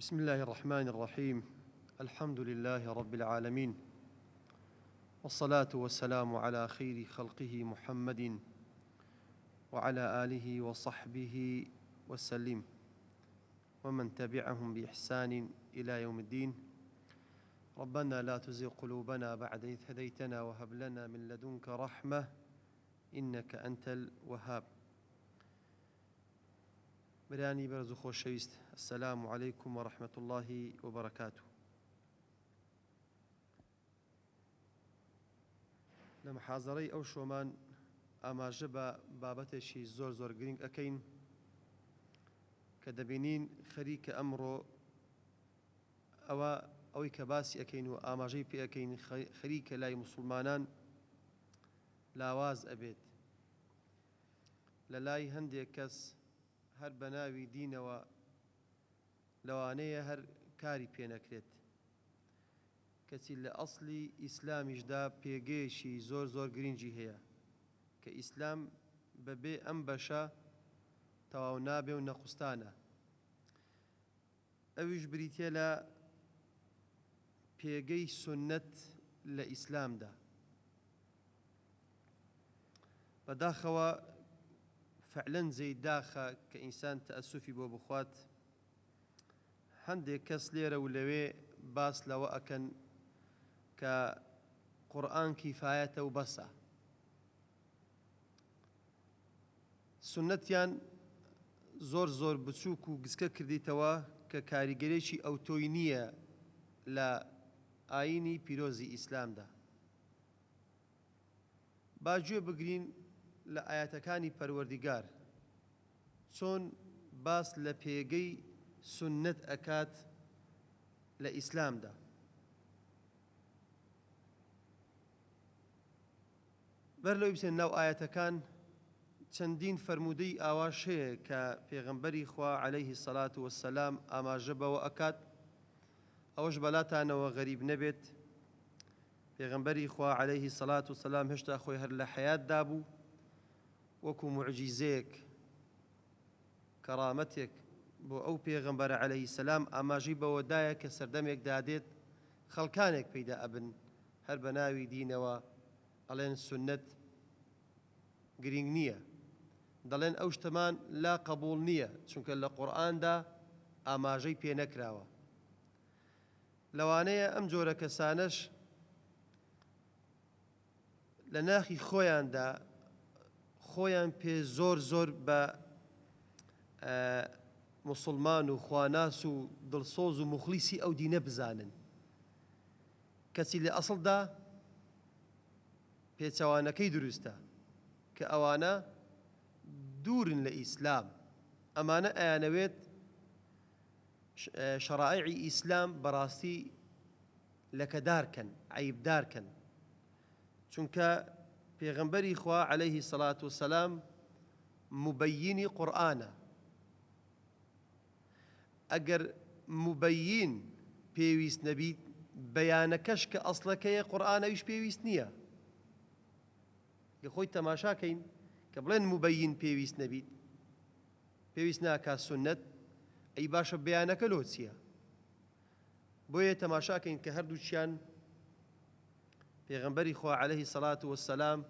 بسم الله الرحمن الرحيم. الحمد لله رب العالمين، والصلاة والسلام على خير خلقه محمد وعلى آله وصحبه وسلم ومن تبعهم بإحسان إلى يوم الدين. ربنا لا تزغ قلوبنا بعد إذ هديتنا وهب لنا من لدنك رحمة إنك أنت الوهاب. براني برز خوشويست، السلام عليكم ورحمة الله وبركاته. لما حاضري أو شومان ئاما ژبە بابەتێکی زۆر گرنگ ئەکەین کە دەبینین خەریکە ئەمڕۆ ئەوەی کە باسی ئەکەین و ئاماژەی پێ ئەکەین خەریکە لای موسڵمانان لاواز ئەبێت لە لای هەندێک کەس هەر بە ناوی دینەوە لەوانەیە هەر کاری پێ نەکرێت، کەچی لە ئەسڵی ئیسلامیشدا پێگەیەکی زۆر گرنگی هەیە کە ئیسلام بەبێ ئەم بەشە تەواو نابێ و نەخستانە. ئەویش بریتە لە پێگەی سونەت لە ئیسلامدا. بەداخەوە فعلەن زەیداخە کە ئینسان تەئەسوفی بۆ بخوات. هەندێک کەس لێرە و لەوێ باس لەوە ئەکەن کە قورئان کیفایەتە و بەسە. سنەتیان زۆر بچووک و گچکە کردیتەوە کە کاریگەرێکی ئەوتۆی نییە لە ئاینی پیرۆزی ئیسلامدا. با گوێ بگرین لە ئایەتەکانی پەروەردیگار چۆن باس لە پێگەی سنەت ئەکات لە ئیسلامدا. بەر لەوەی بچین ناو ئایەتەکان چەندین فەرموودەی ئاواش هەیە کە پێغەمبەری خوا عەلەیهی سەڵات وەسسەلام ئاماژە بەوە ئەکات. ئەوەش بەلاتانەوە غەریب نەبێت. پێغەمبەری خوا عەلەیهی سەڵات وەسسەلام هێشتا خۆی هەر لە حەیاتدا بوو، وەکو موعجیزەیەک کەرامەتێک بۆ ئەو پێغەمبەرە عەلەیهی سەلام ئاماژەی بەوەدایە کە سەردەمێک دادێت خەڵکانێک پەیدا ئەبن هەر بە ناوی دینەوە ئەڵێن سونەت گرنگ نییە، دەڵێن ئەو شتەمان لا قبوڵ نییە چونکە لە قورئاندا ئاماژەی پێ نەکراوە. لەوانەیە ئەم جۆرە کەسانەش لە ناخی خۆیاندا خۆیان پێ زۆر بە موسڵمان و خواناس و دڵسۆز و موخلیسی ئەو دینە بزانن، کەچی لە ئەسڵدا پێچەوانەکەی دروستە کە ئەوانە دوورن لە ئیسلام. ئەمانە ئەیانەوێت شەرائیعی ئیسلام بەڕاستی لەکەدارکەن، عەیبدارکەن، چونکە پێغەمبەری خوا عەلەیهی سەڵات وەسسەلام مبەیینی قورئانە. ئەگەر مبەیین پێویست نەبیت، بەیانەکەش کە ئەسڵەکەیە قورئانەویش پێویست نییە. خۆی تەماشاکەین کە بڵێن مبەیین پێویست نەبیت، پێویست ناکات سونەت، ئەی باشە بەیانەکە لۆ چییە؟ بۆیە تەماشاکەین کە هەردووچیان پێغەمبەری خوا عەلەیهی سەڵات وەسسەلام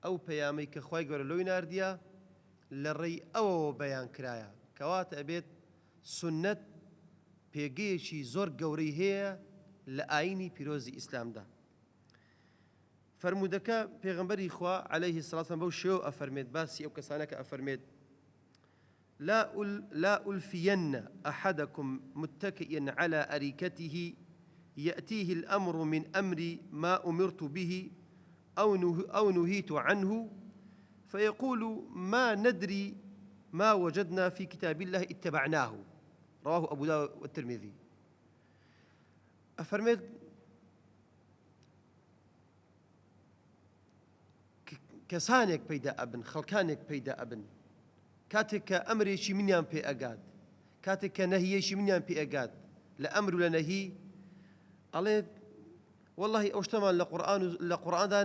ئەو پەیامەی کە خوای گەورە لۆی ناردیە لە ڕێی ئەوەوە بەیان کرایە، کەواتە ئەبێت سونەت پێگەیەکی زۆر گەورەی هەیە لە ئاینی پیرۆزی ئیسلامدا. فرمودەکە پێغەمبەری خوا عەلەیهی سەڵات وەسسەلام بەو شێوە ئەفەرمێت، باسی ئەو کەسانە کە ئەفەرمێت لا ألفين أحدكم متكئا على أريكته يأتيه الأمر من أمري ما أمرت به أو نهيت عنه فيقول ما ندري ما وجدنا في كتاب الله اتبعناه. رواه أبو داود والترمذي. أفرميت کەسانێک پەیدا ئەبن، خەڵکانێک پەیدا ئەبن، کاتێک کە ئەمرێکی منیان پێ ئەگات، کاتێک کە نەهیەکی منیان پێ ئەگات لە ئەمر و لە نەهی، ئەڵێت وەڵڵاهی ئەو شتەمان لە قورئاندا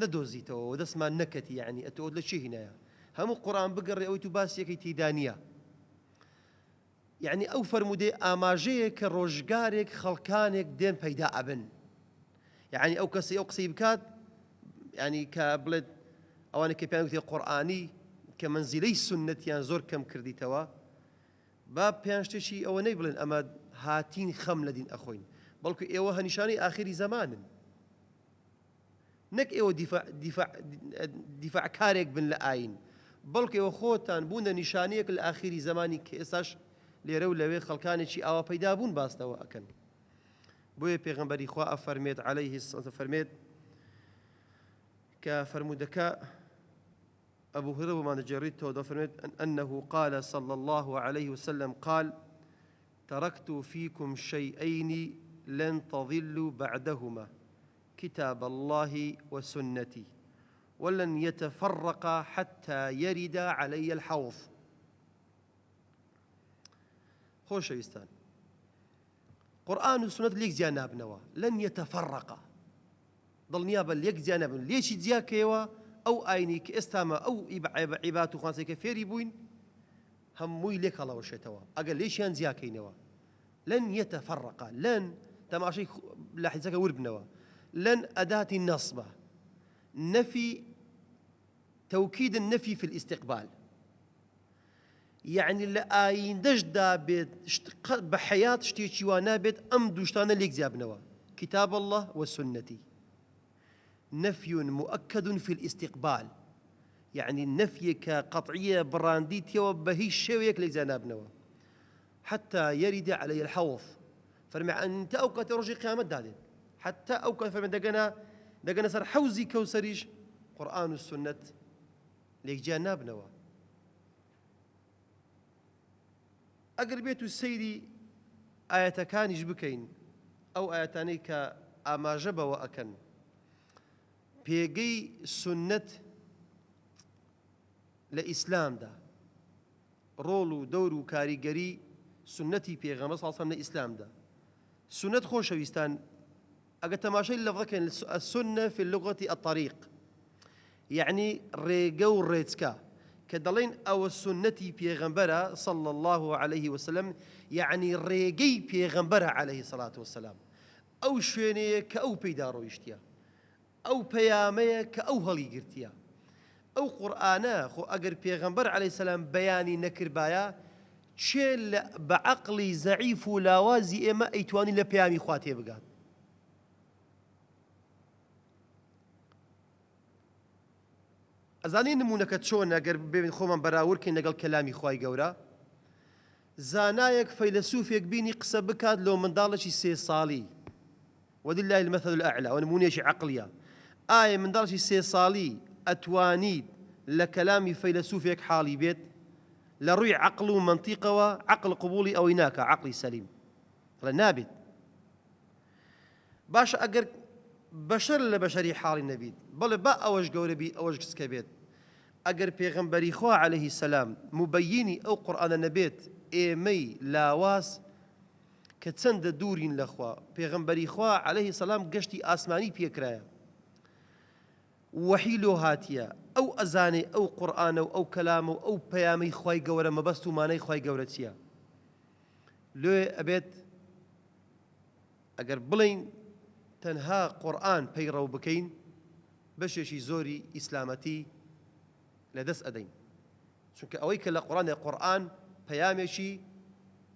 نەدۆزیتەوە و دەستمان نەکەتی، یعنی ئەتۆ لە چی هینایە؟ هەموو قورئان بگەڕێ ئەوەی تو باسیەکەی تێیدا نییە. یعنی ئەو فەرموودەی ئاماژەیە کە ڕۆژگارێک خەڵکانێک دێن پەیدا ئەبن. یعنی ئەو کەسی ئەو قسەی بکات، یعنی کە بڵێت ئەوانە کە پێیان وتێ قورئانی کە منزیلەی سونەتیان زۆر کەم کردیتەوە، با پێیان شتێکی ئەوە نەی بڵێن ئەمە هاتین خەم لە دین ئەخۆین، بەڵکو ئێوە هەنیشانەی ئاخری زەمانن، نەک ئێوە دیفاعکارێک بن لە ئاین، بەڵکو ئێوە خۆتان بوونە نیشانەیەک لە ئاخری زەمانی کە ئێستاش لێرە و لەوێ خەڵکانێکی ئاوا پەیدا بوون باستەوە ئەکەن. بۆیە پێغەمبەری خوا ئەفەرمێت عەلەیهی السەلام فەرمێت کە فەرموودەکە أبو هريرة وما نجريت فرميت أنه قال صلى الله عليه وسلم قال تركت فيكم شيئين لن تضلوا بعدهما كتاب الله وسنتي ولن يتفرقا حتى يرد علي الحوض. خۆشەویستان، قورئان و سنەت لێک جیا نابنەوە، لەن یەتەفەڕەقا، دڵنیا بە لێک جیا نابن، لێکی جیاکەوە ئەو ئاینی کە ئێستامە ئەو عیبات و خوانسەی کە فێری بووین هەمووی لێک هەڵەوەشێتەوە ئەگەر لێشیان جیاکەینەوە. لەن یەتەفەڕەقا، لەن تەماشەی لە حیزەکە وربنەوە، لەن ئەداتی نەسبە، نەفی توكيد النفي في الاستقبال، يعني لآين دجدا بيت بحياة شتيشي وانا بيت أم دوشتانا ليك زيابنوا كتاب الله والسنة. نفي مؤكد في الاستقبال، يعني النفي كقطعية برانديتيا وبهي شويك ليك زيابنوا حتى يرد علي الحوض. فرمع أنت أوقات رجي قيامة دادين حتى أوقات فرمع دقنا سر حوزي كوسريش قرآن والسنة ليك جانبنوا. ئەگەر بێت و سەیری ئاەتەکانیش بکەین، ئەو ئاەتانەی کە ئاماژە بەوە ئەکەن پێگەی سونەت لە ئیسلامدا، ڕۆڵ و دەور و کاریگەری سونەتی پێغەمبەر صلی الله علیه و سلم لە ئیسلامدا. سونەت خۆشەویستان ئەگەر تەماشای لەفظەکەن، السنة في اللغة الطريق، يعني ڕێگە و ڕێچکە کە دەڵێن ئەوە سنەتی پێغەمبەرە صلى الله عليه وسلم، يعني ڕێگەی پێغەمبەرە عليه الصلاة والسلام، ئەو شوێنەیە کە ئەو پەیدا ڕۆیشتیە، ئەو پەیامەیە کە ئەو هەڵی گرتیە. ئەو قورئانە خۆ ئەگەر پێغەمبەر عليه السلام بەیانی نەکردبایە چێ بە عەقڵی زەعیف و لاوازی ئێمە ئەیتوانی لە پەیامی خوا تێبگات؟ ئەزانێ نمونەکە چۆن ئەگەر ببین خۆمان بەراوردکەین لەگەڵ کەلامی خوای گەورە. زانایەک فەیلسوفێک بینی قسە بکات لەو منداڵێکی 3 ساڵی، ولله المثل الأعلى، ونمونێکی عەقڵیە. ئایا منداڵێکی 3 ساڵی ئەتوانیت لە کەلامی فەیلسوفێک حاڵی بێت؟ لە ڕووی عەقڵ و منتیقەوە عەقڵ قبوڵی ئەوەی ناکە، عەقڵی سەلیم بڵێ نابێت. باشە ئەگەر بەشەر لە بەشەری حاڵی نەبیت، بەڵێ با ئەوەش گەورە بی ئەوەش کچکە بێت. ئەگەر پێغەمبەری خوا عەلەیهی السەلام مبەیینی ئەو قورئانە نەبێت، ئێمەی لاواز کە چەندە دوورین لەخوا، پێغەمبەری خوا عەلەیهی السەلام گەشتی ئاسمانی پێکرایە، وەحی لۆ هاتیە، ئەو ئەزانێ ئەو قورئانە و ئەو کەلامە و ئەو پەیامەی خوای گەورە مەبەست و مانای خوای گەورە چییە؟ لێ ئەبێت ئەگەر بڵین تەنها قورئان پەیڕەو بکەین، بەشێکی زۆری ئیسلامەتی لەدەست ئەدەین، چونکە ئەوەی کە لە قورئان پەیامێکی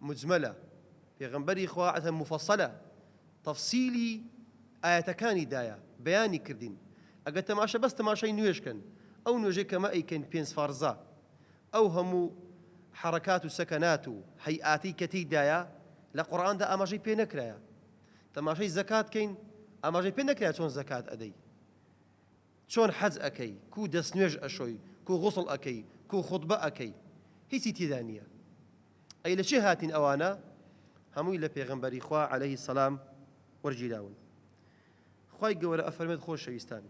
مجمەلە، پێغەمبەری خوا ئەتە مفەسەلە، تەفسیلی ئاەتەکانی دایە، بەیانی کردین. ئەگەر تەماشە بەس تەماشای نوێژکەن، ئەو نوێژەی کەمە ئەیکەین 5 فەرزە، ئەو هەموو حەرەکات و سەکەنات و هەیئاتی کە تێیدایە لە قورئاندا ئاماژەی پێ نەکرایە. تەماشای زەکات کەین، ئاماژەی پێ نەکرایە چۆن زەکات ئەدەی، چۆن حەج ئەکەی، کو دەست نوێژ ئەشۆی، کو غوسڵ ئەکەی، کو خوتبە ئەکەی، هیچی تێدا نییە. ئەی لە چێ هاتین ئەوانە؟ هەمووی لە پێغەمبەری خوا عەلەیهی السەلام وەرگیراون. خوای گەورە ئەفەرمێت خۆشەویستان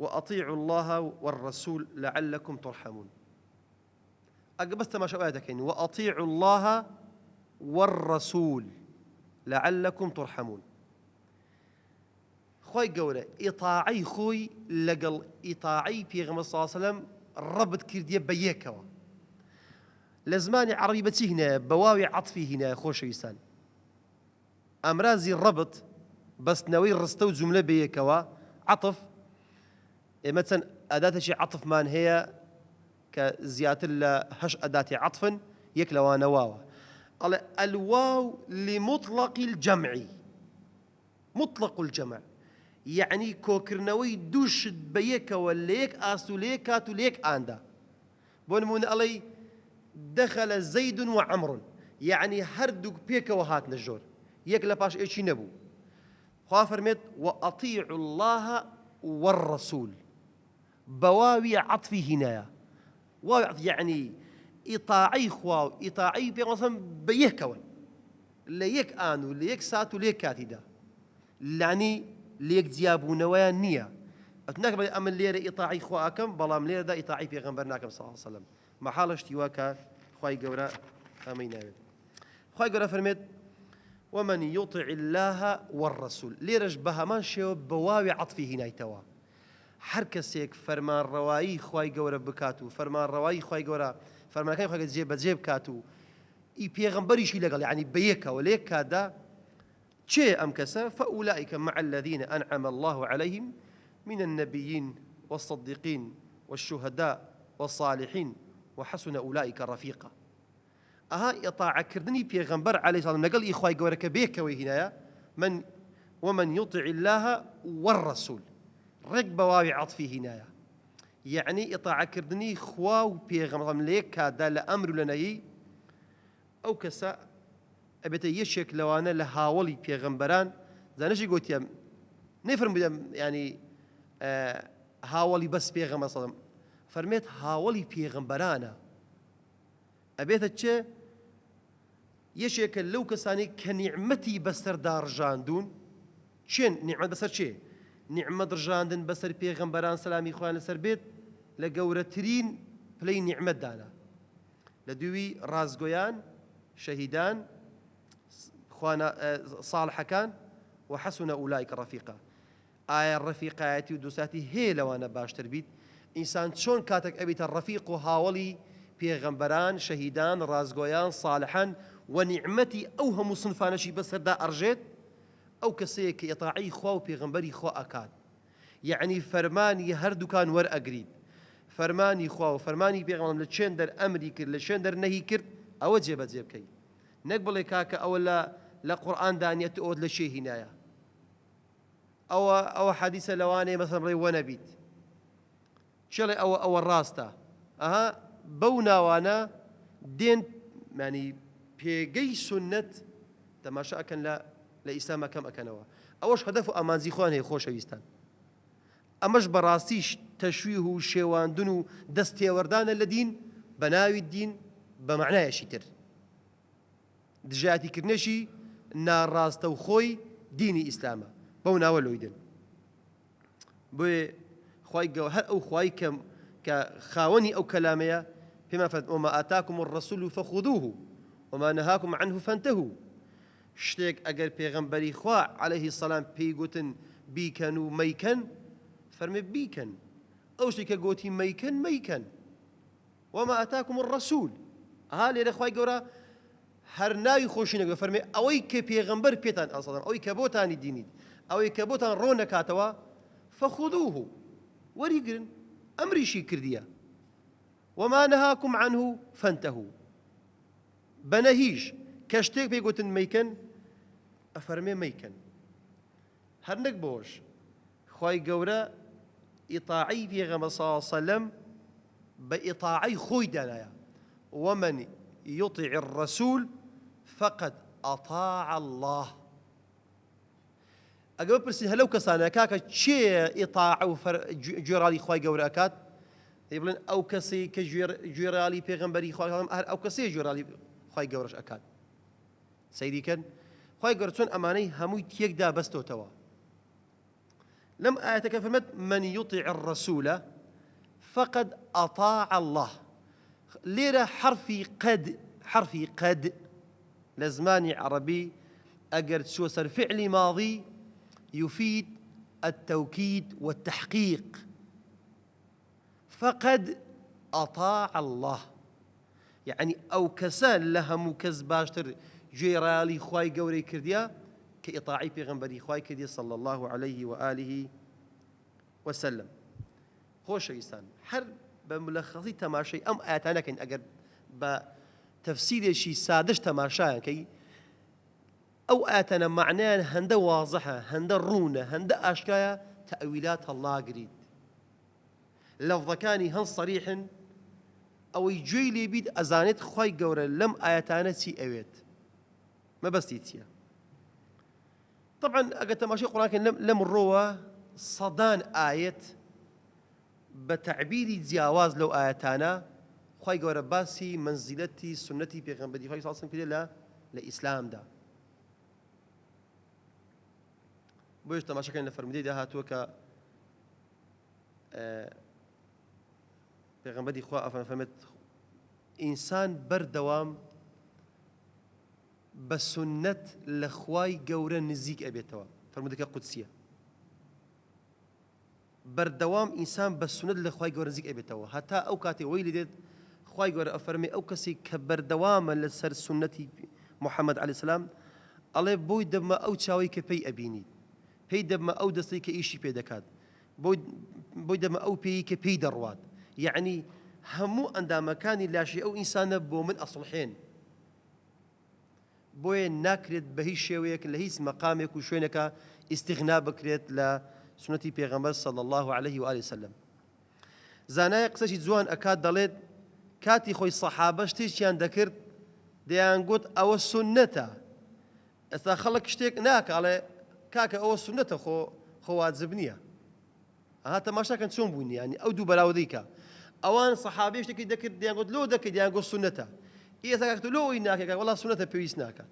وأطيعوا الله والرسول لعلكم ترحمون. ئەگە بەس تەماشا ئایا دەکەین وأطيعوا الله والرسول لعلكم ترحمون. خوای گەورە ئیطاعەی خۆی لەگەڵ ئیطاعەی پێغەمبەر صلی الله علیه و سلم ڕەبط کردیە بە یەکەوە. لزماني عربي بچی هنا بواوي عطفي هنا خۆشەویستان ئەمرازی ڕەبط بەستنەوەی ڕستە و جوملە بەیەکەوە عطف ئێمە چەند ئەداتێکی عطفمان هەیە کە زیاتر لە 8 ئەداتی عطفن یەک لەوانە واوە ئەڵێ الواو لمطلق الجمع مطلق الجمع يعني کۆکردنەوەی دووشت بەیەکەوە لە یەک ئاست و لە یەک کات و لە یەک ئاندا بۆ نمونە ئەڵێ دەخەلە زەید و عەمڕ يعني هەردووک پێکەوە هاتنە ژۆر یەک لە پاش ئێکی نەبوو خوا فەرمێت وأطيعوا الله والرسول بواوي عطفي هنايا يعني إطاعي خوا إطاعي بيغمصن بيكون ليك آنو ليك ساتو ليك كاتدا يعني ليك جيابو نوايا نية أتناك بلي أمن ليرة إطاعي خواكم بلام ليرة دا إطاعي بيغمبرناكم صلى الله عليه وسلم محال اشتواكا خواي قورا أمين آمين خواي قورا فرميت ومن يطع الله والرسول ليرش بهمان شيو بواوي عطفي هنايتوا هەر کەسێک فەرمانڕەوایی خوای گەورە بکات و فەرمانڕەوایی خوای گەورە فەرمانەکانی خوای گەورە بەجێ بکات و ئی پێغەمبەریشی لەگەڵ یعنی بەیەکەوە لە یەک کاتدا چێ ئەم کەسە فأولئك مع الذين أنعم الله عليهم من النبيين والصديقين والشهداء والصالحين وحسن أولئك رفيقا ئەها ئیطاعەکردنی پێغەمبەر عەلەیهی سەلام لەگەڵ ئی خوای گەورە کە بەیەکەوەی هینایە ومن يطع الله والرسول ڕێک بەواوی عەطفی هینایە یعنی ئیطاعەکردنی خوا و پێغەمبەر لە یەک کاتدا لە ئەمر و لە نەهی ئەو کەسە ئەبێتە یەکێک لەوانە لە هاوڵی پێغەمبەران زانشی گوتیە نەیفەرموویە ینی هاوڵی بەس پێغەمبەر سەڵەم فەرمێت هاوڵی پێغەمبەرانە ئەبێتە چێ یەکێکە لەو کەسانی کە نیعمەتی بەسەردا ڕژاندوون چێن نیعمەت بەسەر چێ نعمەت ڕژاندن بەسەر پێغەمبەران سەلامی خوایان لەسەر بێت لە گەورەترین پلەی نیعمەتدانا لە دووی ڕازگۆیان شەهیدان ساڵحەکان و حەسونە ئولایکە ڕەفیقا ئایا ڕەفیقایەتی و دووساتی هەیە لەوانە باشتر بیت ئینسان چۆن کاتێک ئەبیتە ڕەفیق و هاوڵی پێغەمبەران شەهیدان ڕازگۆیان ساڵحان و نیعمەتی ئەو هەموو سنفانەشی بەسەردا ئەڕژێت ئەو کەسەیە کە ئیطاعی خوا و پێغەمبەری خوا ئەکات یعنی فەرمانی هەردووکان وەرئەگریت فەرمانی خوا و فەرمانی پێغەمبەر لە چێن دەر ئەمری کرد لە چێن دەر نەهی کرد ئەوە جێبەجێ بکەیت نەک بڵێ کاکە ئەوە لە قورئان دانیەت ئەوت لە شێ هینایە ئەوە حەدیثە لەوانەیە مەسەڵەن بڵێ وە نەبیت چێڵێ ئەوە ڕاستە ئەها بەو ناوانە دێن ینی پێگەی سونەت تەماشا ئەکەن لە ئیسلامە کەم ئەکەنەوە ئەوەش هەدەف و ئامانزی خوان هەیە خۆشەویستان ئەمەش بەڕاستیش تەشویه و شێواندن و دەستێوەردانە لە دین بە ناوی دین بە معنایەشی تر دژایەتیکردنێکی ناڕاستە و خۆی دینی ئیسلامە بەو ناوە لۆیدن بۆیە خوای گەورە هەر ئەو خوای کە خاوەنی ئەو کەلامەیە پێمان فەرمووی وما ئاتاکم الرەسوول فخذوه وما نهاکم عنه فانتهوا شتێک ئەگەر پێغەمبەری خوا عەلەیهی سەلام پێی گوتن بیکەن و مەیکەن فەرمێ بیکەن ئەو شتێک کە گوتی مەیکەن مەیکەن وما ئاتاکم الرەسوول ئەها لێرە خوای گەورە هەر ناوی خۆشی نەگوێ فەرمێ ئەوەی کە پێغەمبەر پێتان ئەسەڵام ئەوەی کە بۆتانی دینیت ئەوەی کە بۆتان ڕۆ نەکاتەوە فخذوه وەریگرن ئەمریشی کردیە وما نهاکم عنه فانتهوا بەنەهیش کە شتێک پێی گوتن مەیکەن ئەفەرمێ مەیکەن هەر نەک بۆش خوای گەورە ئیطاعی پێغەمبەر صلی الله علیه وسلم بە ئیطاعی خۆی دانایە ومن يطع الرسول فقد أطاع الله ئەگە بپرسین هەلەو کەسانە کاکە چێ ئیطاع و گوێڕالی خوای گەورە ئەکات دەی بڵێن ئەو کەسەی کە گوێڕالی پێغەمبەری خوای هەر ئەو کەسەیە گوێڕالی خوای گەورەش ئەکات سەیریکەن خوای گەورە چۆن ئەمانەی هەمووی تێکدا بەستۆتەوە لەم ئاەتەکە فەرمێت من يطع الرسول فقد أطاع الله ليرة حرفي قد لزماني عربي أجر تسوسر فعل ماضي يفيد التوكيد والتحقيق فقد أطاع الله یعنی ئەو کەسە لە هەموو کەس باشتر گوێی ڕالی خوای گەورەی کردیا کە ئیطاعی پێغەمبەری خوای کردی صلی الله عليه وآله وسلم. خۆشەویستان، هەر بە ملەخەسی تەماشای ئەم ئاەتانەکەین ئەگەر بە تەفسیرێکی سادەش تەماشایەکەی ئەو ئاەتانە معنایان هەندە وازەحە، هەندە ڕوونە، هەندە ئاشکایە، تەئویلات هەڵناگریت. لەفظەکانی هەڵ سەریحن ئەوەی گوێی لێ بیت ئەزانێت خوای گەورە لەم ئاەتانە چی ئەوێت، مەبەستی چییە. طبعا ئەگەر تەماشای قورئانەکەین لەم ڕۆوە سەدان ئاەت بە تەعبیری جیاواز لەو ئاەتانە خوای گەورە باسی منزیلەتی سنەتی پێغەمبەری خوای صلی الله علیه و سلم کردێ لە ئیسلامدا. بۆیش تەماشاکەین لە فەرمودەیدا هاتووە کە پێغەمبەری خوا ئەفەرمێت ئینسان بەردەوام بە سنەت لە خوای گەورە نزیک ئەبێتەوە. فەرمودەکە قودسیە. بەردەوام ئینسان بە سنەت لە خوای گەورە نزیک ئەبێتەوە، هەتا ئەو کاتێ وەی لێدێت خوای گەورە ئەفەرمێ ئەو کەسی کە بەردەوامە لەسەر سنەتی محەممەد عەلەیهی سەلام ئەڵێ بۆی دەبمە ئەو چاوەی کە پێی ئەبینیت، پێی دەبمە ئەو دەستەی کە ئیشی پێ دەکات، بۆی دەبمە ئەو پێی کە پێی دەڕوات. یعنی هەموو ئەندامەکانی لاشی ئەو ئینسانە بۆ من ئەسڵحێن، بۆیە ناکرێت بە هیچ شێوەیەک لە هیچ مەقامێک و شوێنێکە ئیستیغنا بکرێت لە سنەتی پێغەمبەر صلی الله عليه وآله وسلم. زانایە قسەشی جوان ئەکات دەڵێت کاتی خۆی سەحابە شتێکیان دەکرد دەیان گوت ئەوە سنەتە، ئێستا خەڵک شتێک ناکاڵێ کاکە ئەوە سنەتە خۆ واجب نییە. ئەها تەماشاکەن چۆن بوونی، ینی ئەو دوو بەراوردیکە ئەوان سەحابەی شتێکی دەکرد دەیان گوت لۆ دەکەیت، دەیان گوت سنەتە. ئێستا کاکە لۆ ئەوی ناکەی، وەڵا سنەتە پێویست ناکە.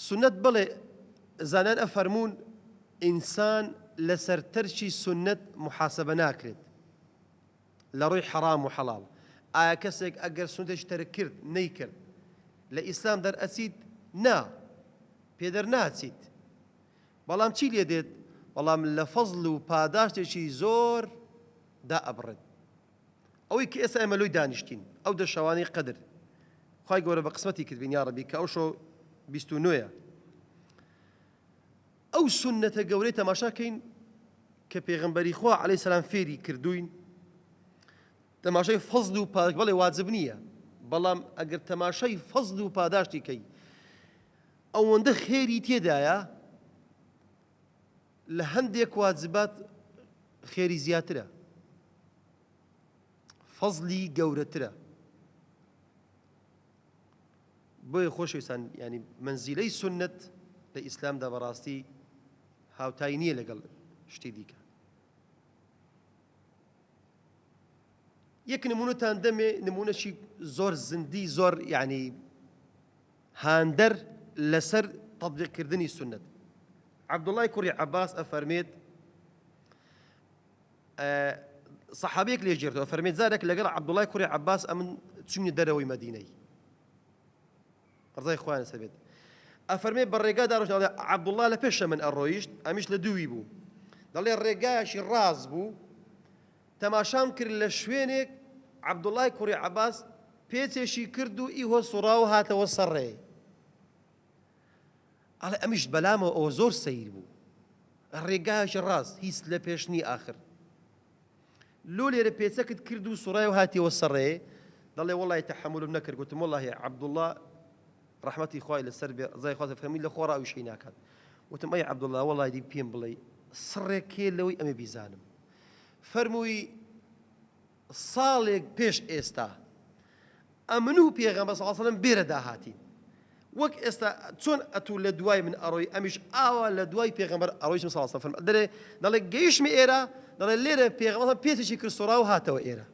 سنەت بڵێ زانان ئەفەرموون ئینسان لەسەر تەرکی سنەت محاسبە ناکرێت لە ڕووی حەرام و حەڵاڵ. ئایا کەسێک ئەگەر سنەتێکی تەرک کرد نەیکرد لە ئیسلام دەرئەچیت؟ نا، پێدەر ناچیت. بەڵام چی لێ دێت؟ بەڵام لە فەزڵ و پاداشتێکی زۆر دا ئەبڕێت. ئەوەی کە ئێستا ئێمە لۆی دانیشتین، ئەو دەشەوانەی قەدر خوای گەورە بە قسمەتی کردبین یا ڕەبی کە ئەو شۆ 29ە. ئەو سنەتە گەورەی تەماشاکەین کە پێغەمبەری خوا عەلەیهی سەلام فێری کردوین. تەماشای فەزڵ و پاداش بەڵێ واجب نییە، بەڵام ئەگەر تەماشای فەزڵ و پاداشتی کەی ئەوەندە خێری تێدایە لە هەندێک واجبات خێری زیاترە، فەزڵی گەورەترە. بۆیە خۆشەویستان، ینی منزیلەی سنەت لە ئیسلامدا بەڕاستی هاوتای نییە لەگەڵ شتی دیکە. یەک نمونەتان دەمێ، نمونەشی زۆر زندی، زۆر ینی هاندەر لەسەر تەطبیقکردنی سنەت. عەبدوڵای کوڕی عەباس ئەفەرمێت، سەحابەیەک لێژێرتەوە، ئەفەرمێت جارێک لەگەڵ عەبدوڵای کوڕی عەباس ئەمن چوونە دەرەوەی مەدینەی، ڕزای خوایان لەسەر بێت. ئەفەرمێت بە ڕێگادا ڕۆژ، دەڵێ عەبدوڵا لە پێشە من ئەڕۆیشت، ئەمیش لە دووی بوو، دەڵێ ڕێگایەکی ڕاست بوو، تەماشام کرد لە شوێنێک عەبدوڵای کوڕی عەباس پێچێکی کرد و ئیهۆ سوڕاو هاتەوە سەرڕێ. ئەڵێ ئەمیش بەلامەوە ئەوە زۆر سەیر بوو، ڕێگایەکی ڕاست، هیچ لە پێشنی ئاخر. لۆ لێرە پێچەکت کرد و سوڕای و هاتیەوە سەرڕێ. دەڵێ وەڵی تەحەمولم نەکرد، گوتم وەڵی عەبدوڵا ڕەحمەتی خوای لەسەر بێ، ڕزای خوا فەرمی لە خۆڕاوی شەی ناکات. وتم ئەی عەبدوڵا وەڵی دی پێم بڵێ سڕێک کێ لەوەی ئەمە بیزانم. فەرمووی ساڵێک پێش ئێستا ئەمن و پێغەمبەر صلی الله علیه و سەلەم بێرە داهاتین، وەک ئێستا چۆن ئەتوو لە دوای من ئەڕۆی، ئەمیش ئاوا لە دوای پێغەمبەر ئەڕۆیشم صلی الله علیه و سەلەم. دەڵێ گەیشتمی ئێرە، دەڵێ لێرە پێغەمبەر پێچێکی کرد سوڕا و هاتەوە ئێرە.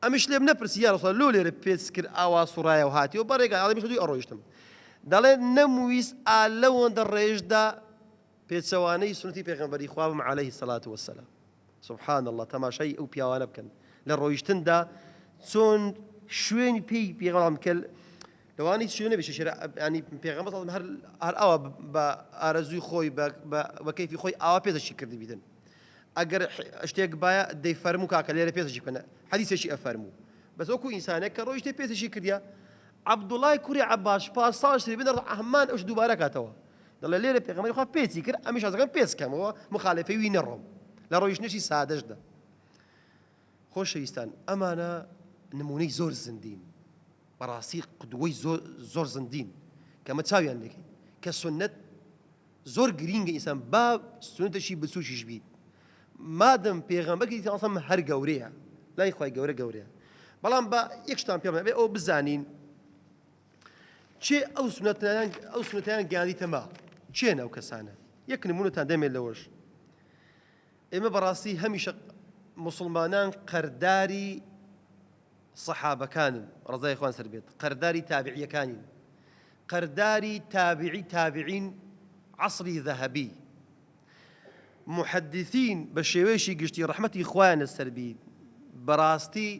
ئەمیش لێم نەپرسی یا ڕەسوڵ لۆ لێرە پێچ کرد ئاوا سوڕایە و هاتیەوە بەڕێگا، ئەڵێمیش دوی ئەڕۆیشتم. دەڵێ نەمویست لەوەندە ڕێژدا پێچەوانەی سنەتی پێغەمبەری خوا بم عەلەیهی سەڵات وەسەلام. سبحان الله، تەماشای ئەو پیاوانە بکەن لە ڕۆیشتندا چۆن شوێنی پێی پێغەمبەر کە لەوانی شوێنە بێ شێرە، ینی پێغەمبەر هەر ئەوە بە ئارەزووی خۆی بە کەیفی خۆی ئاوا پێچێکی کردی بیدن. ئەگەر شتێک باە دەیفەرموو کاکە لێرە پێچێکی بکەنە، حەدیثێکی ئەفەرموو، بەس وەکو ئینسانێک کە ڕۆیشتێ پێچی کردیا عەبدوڵای کوڕی عەباس پاش ساڵی بنە هەمان ئەوش دووبارە کاتەوە دەڵێ لێرە پێغەمبەری خوا پێچی کرد ئەمیش ئەزەکەم پێچ کەمەوە مخالفەی وی نەڕۆم لە ڕۆیشتنێکی سادەشدا خۆشەویستان ئەمانە نمونەی زۆر زندین بەڕاستی قودوەی زۆر زندین کەمە چاویان لێکەین کە سنەت زۆر گرینگە ئینسان با سنەتەشی بچووکیش بیت مادەم پێغەمبەری ئەڵسەم هەر گەورەیە لای خوای گەورەیە بەڵام بە یەک شتان پێ بڵێ ئەو بزانین چێ ئەو سنەتیان گیانیتە ما چێن ئەو کەسانە یەک نمونەتان دەمێت لەوەش ئێمە بەڕاستی هەمیشە مسلمانان قەرداری سەحابەکانن ڕزای خوان سەر بێت قەرداری تابعیەکانین قەرداری تابعین عەسری ذەهەبی محەدیثین بە شێوەیەشی گشتی ڕەحمەتی خوایانە سەر بیت بەڕاستی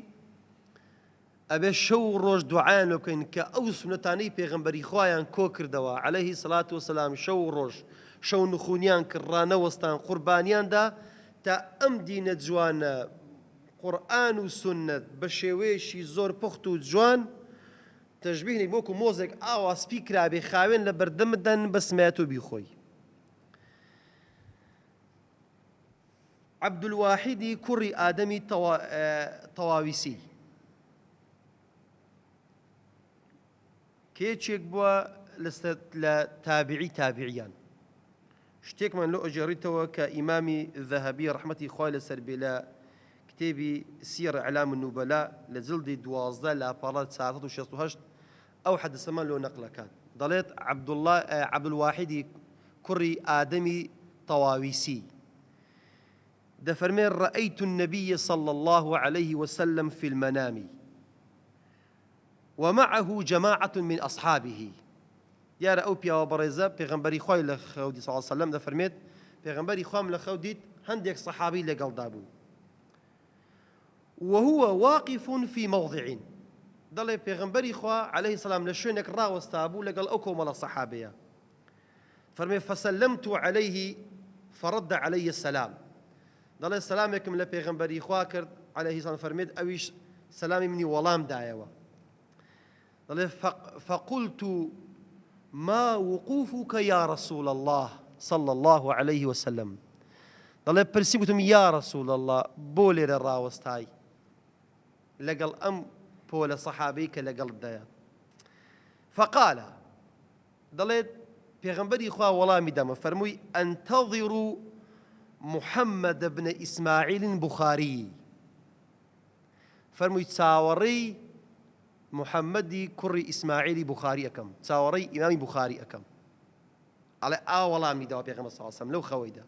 ئەبێ شەو ڕۆژ دوعایان لێ بکەین کە ئەو سنەتانەی پێغەمبەری خوایان کۆ کردەوە عەلەیهی سەڵات وەسەلام شەو ڕۆژ شەو نخونیان کرد ڕانەوەستان قوربانیاندا تا ئەم دینە جوانە قورئان و سنەت بە شێوەیەشی زۆر پوخت و جوان تەشبیهی وەکو مۆزێک ئاوا سپی کرابێ خاوێن لە بەردەمدان بەسمایەت و بیخۆی عەبدولواحیدی کوڕی ئادەمی تەواویسی کێچێک بووە لە تابعیان شتێکمان لۆ ئەجێڕیتەوە کە ئیمامی ذەهەبی ڕەحمەتی خوای لەسەر بێ لە کتێبی سیر ئەعلام النوبەلا لە جڵدی 12 لاپەڕە 468 ئەو حەدیسەمان لۆ نەقلەکات دەڵێت عەبدولواحیدی کوڕی ئادەمی تەواویسی دەفەرمێ رأيت النبي صلى الله عليه وسلم في المنام ومعه جماعة من أصحابه دیارە ئەو پیاوە بەڕێزە پێغەمبەری خوای لە خەوتی صلی الله عليه وسلم دەفەرمێت پێغەمبەری خوام لە خەوتیت هەندێک سەحابی لەگەڵدا بوو وهو واقف في موضع دەڵێ پێغەمبەری خوا عليه السلام لە شوێنێک ڕاوەستا بوو لەگەڵ ئەو کۆمەڵە سەحابەیە فەرمێ فسلمت عليه فرد علي السلام دەڵێ سەلامێکم لە پێغەمبەری خوا کرد عليه السلام فەرمێت ئەویش سەلامی منی وەڵام دایەوە دەڵێ فقلت ما وقوفك يا رسول الله صلى الله عليه وسلم دەڵێ پرسی گوتم یا رسول الله بۆ لێرە ڕاوەستای لەگەڵ ئەم پۆلە سەحابەی کە لەگەڵدایە فقال دەڵێت پێغەمبەری خوا وەڵامی دەمە فەرمووی ئەنتەظروا محمد بن إسماعيل بخاري فەرمووی چاوەڕێی محەممەدی کوڕی ئیسماعیلی بوخاری ئەەکەم چاوەڕێی ئیمامی بوخاری ئەەکەم ئەڵێ وەڵامی داوە پێغەمبەر صلی الله علیه وسلم لەو خەوەیدا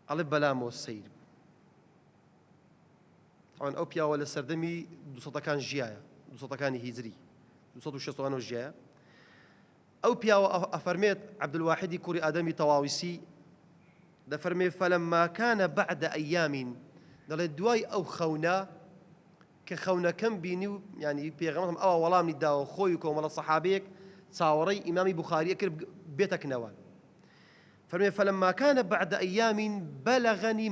ئەڵێ بەلامەوە سەیر طبعاً ئەو پیاوە لە سەردەمی 200ەکان ژیایە 200ەکانی هیجری 260 ژیایە ئەو پیاوە ئەفەرمێت عەبدولواحیدی کوڕی ئادەمی تەواویسی دەفەرمێ فەلەما کانە بەعدە ئەیامین دەڵێ دوای ئەو خەونە کە خەونەکەم بینی و ینی پێغەمبەرم ئەوە وەڵامی داوە خۆی و کۆمەڵە سەحابەیەک چاوەڕێی ئیمامی بوخاریە کرد بێتەکنەوە فەرمێ فەلەما کانە بەعدە ئەیامین بەلەغەنی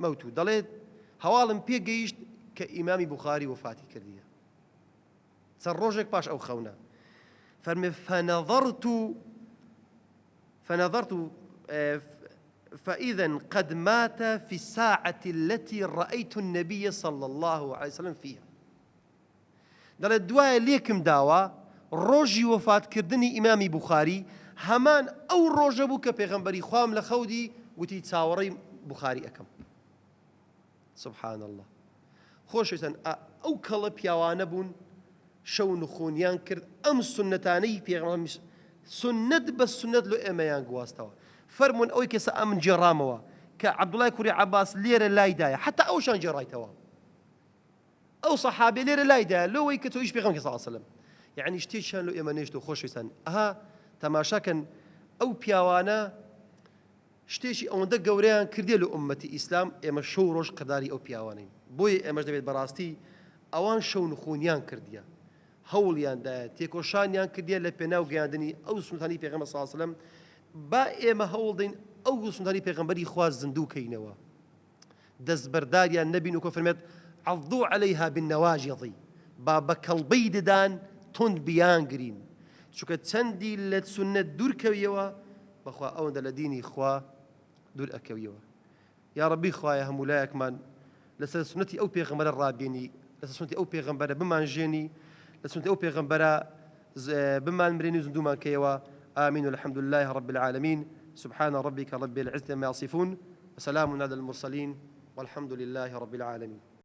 مەوتە دەڵێت هەواڵم پێگەیشت کە ئیمامی بوخاری وفاتی کردیە چەند ڕۆژێک پاش ئەو خەونە فەرمێ فنظرت فإذا قد مات في الساعة التي رأيت النبي صلى الله عليه وسلم فيها دەڵێت دوایە لێکم داوە ڕۆژی وەفاتکردنی ئیمامی بوخاری هەمان ئەو ڕۆژە بوو کە پێغەمبەری خوام لە خەوتی وتی چاوەڕێی بوخاری ئەەکەم سبحان الله خۆشەویستان ئەو کەڵە پیاوانە بوون شەو نخۆنیان کرد ئەم سنەتانەی پێغەمبەر سنەت بە سنەت لۆ ئێمەیان گواستەوە فەرمونون ئەوەی کەسە ئەمن جێڕامەوە کە عەبدوڵای کوڕی عەباس لێرە لایدایە حتا ئەوشان جێڕایتەوە ئەو سەحابێ لێرە لایدایە لەوەی کە تۆیش پێغەمبەر صلی الله علیه وسلم یعنی شتێکیان لۆ ئێمە نێشتۆ خۆشەویستان تەماشاکەن ئەو پیاوانە شتێکی ئەوەندە گەورەیان کردێ لە ئومەتی ئیسلام ئێمە شەو ڕۆژ قەداری ئەو پیاوانەین بۆیە ئێمەش دەبێت بەڕاستی ئەوان شەو نخۆنیان کردیە هەوڵیاندایە تێکۆشانیان کردیە لە پێناو گەیاندنی ئەو سنەتانی پێغەمبەر صلی الله علیه وسلم با ئێمە هەوڵ دەین ئەو سنەتانی پێغەمبەری خوا زیندوو کەینەوە دەستبەرداریان نەبین و کۆ فەرمێت عەضوا عەلەیها بالنەواژیض با بە کەڵبەی ددان تند بیان گرین چونکە چەندی لە سونەت دوورکەویەوە بەخوا ئەوەندە لە دینی خوا دوور ئەکەویەوە. یا ڕەبی خوایە هەموو لایەکمان لەسەر سنەتی ئەو پێغەمبەرە ڕابینی لەسەر سنەتی ئەو پێغەمبەرە بمانژێنی لە سنەتی ئەو پێغەمبەرە بمانمرێنی و زیندومان کەیەوە. آمين والحمد لله رب العالمين سبحان ربك رب العزة ما يصفون وسلام على المرسلين والحمد لله رب العالمين.